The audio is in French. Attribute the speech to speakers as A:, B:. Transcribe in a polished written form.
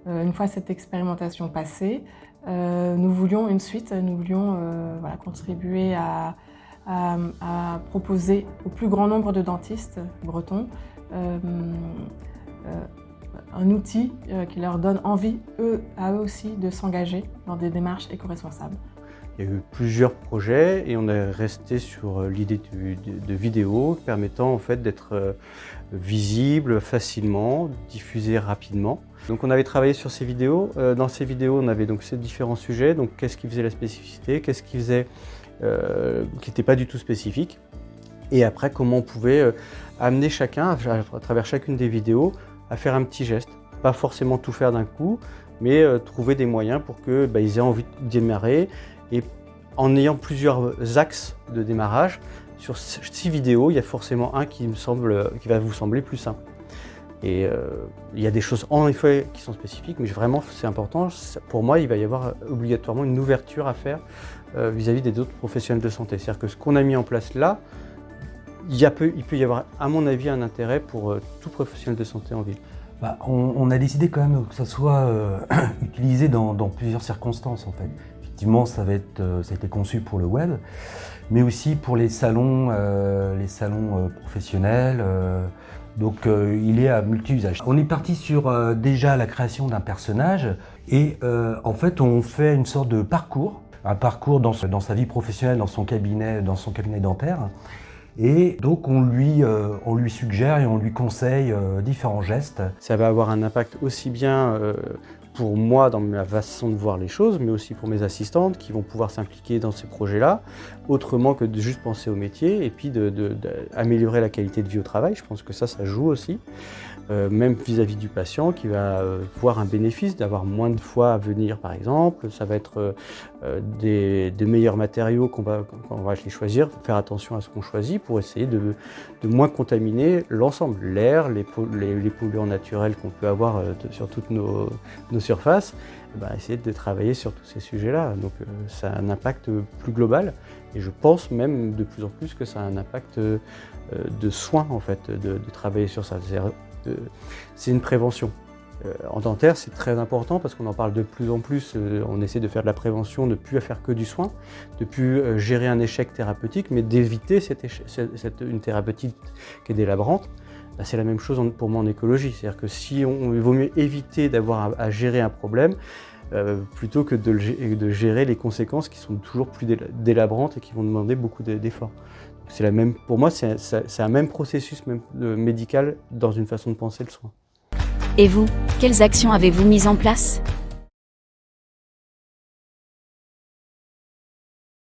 A: Une fois cette expérimentation passée, nous voulions une suite, nous voulions contribuer à proposer au plus grand nombre de dentistes bretons un outil qui leur donne envie, à eux aussi, de s'engager dans des démarches éco-responsables.
B: Il y a eu plusieurs projets et on est resté sur l'idée de vidéos permettant en fait d'être visible facilement, diffusée rapidement. Donc on avait travaillé sur ces vidéos. Dans ces vidéos, on avait donc ces différents sujets. Donc qu'est-ce qui faisait la spécificité, qu'est-ce qui faisait qui n'était pas du tout spécifique. Et après, comment on pouvait amener chacun, à travers chacune des vidéos, à faire un petit geste. Pas forcément tout faire d'un coup, mais trouver des moyens pour qu'ils aient envie de démarrer. Et en ayant plusieurs axes de démarrage, sur 6 vidéos, il y a forcément un qui va vous sembler plus simple. Et il y a des choses en effet qui sont spécifiques, mais vraiment c'est important. Pour moi, il va y avoir obligatoirement une ouverture à faire vis-à-vis des autres professionnels de santé. C'est-à-dire que ce qu'on a mis en place là, il peut y avoir, à mon avis, un intérêt pour tout professionnel de santé en ville.
C: On a décidé quand même que ça soit utilisé dans plusieurs circonstances en fait. Effectivement, ça a été conçu pour le web, mais aussi pour les salons professionnels. Donc il est à multi-usage. On est parti sur déjà la création d'un personnage et en fait on fait une sorte de parcours, un parcours dans sa vie professionnelle, dans son cabinet dentaire. Et donc on lui suggère et on lui conseille différents gestes.
B: Ça va avoir un impact aussi bien pour moi dans ma façon de voir les choses, mais aussi pour mes assistantes qui vont pouvoir s'impliquer dans ces projets-là, autrement que de juste penser au métier et puis d'améliorer la qualité de vie au travail. Je pense que ça joue aussi, même vis-à-vis du patient qui va voir un bénéfice d'avoir moins de fois à venir par exemple. Ça va être des meilleurs matériaux qu'on va les choisir, faire attention à ce qu'on choisit pour essayer de moins contaminer l'ensemble, l'air, les polluants naturels qu'on peut avoir sur toutes nos surfaces, essayer de travailler sur tous ces sujets-là. Donc ça a un impact plus global et je pense même de plus en plus que ça a un impact de soins en fait, de travailler sur ça. C'est une prévention. En dentaire, c'est très important parce qu'on en parle de plus en plus. On essaie de faire de la prévention, de ne plus faire que du soin, de ne plus gérer un échec thérapeutique, mais d'éviter une thérapeutique qui est délabrante. C'est la même chose pour moi en écologie. C'est-à-dire que il vaut mieux éviter d'avoir à gérer un problème plutôt que de gérer les conséquences qui sont toujours plus délabrantes et qui vont demander beaucoup d'efforts. Pour moi, c'est un même processus médical dans une façon de penser le soin.
D: Et vous, quelles actions avez-vous mises en place ?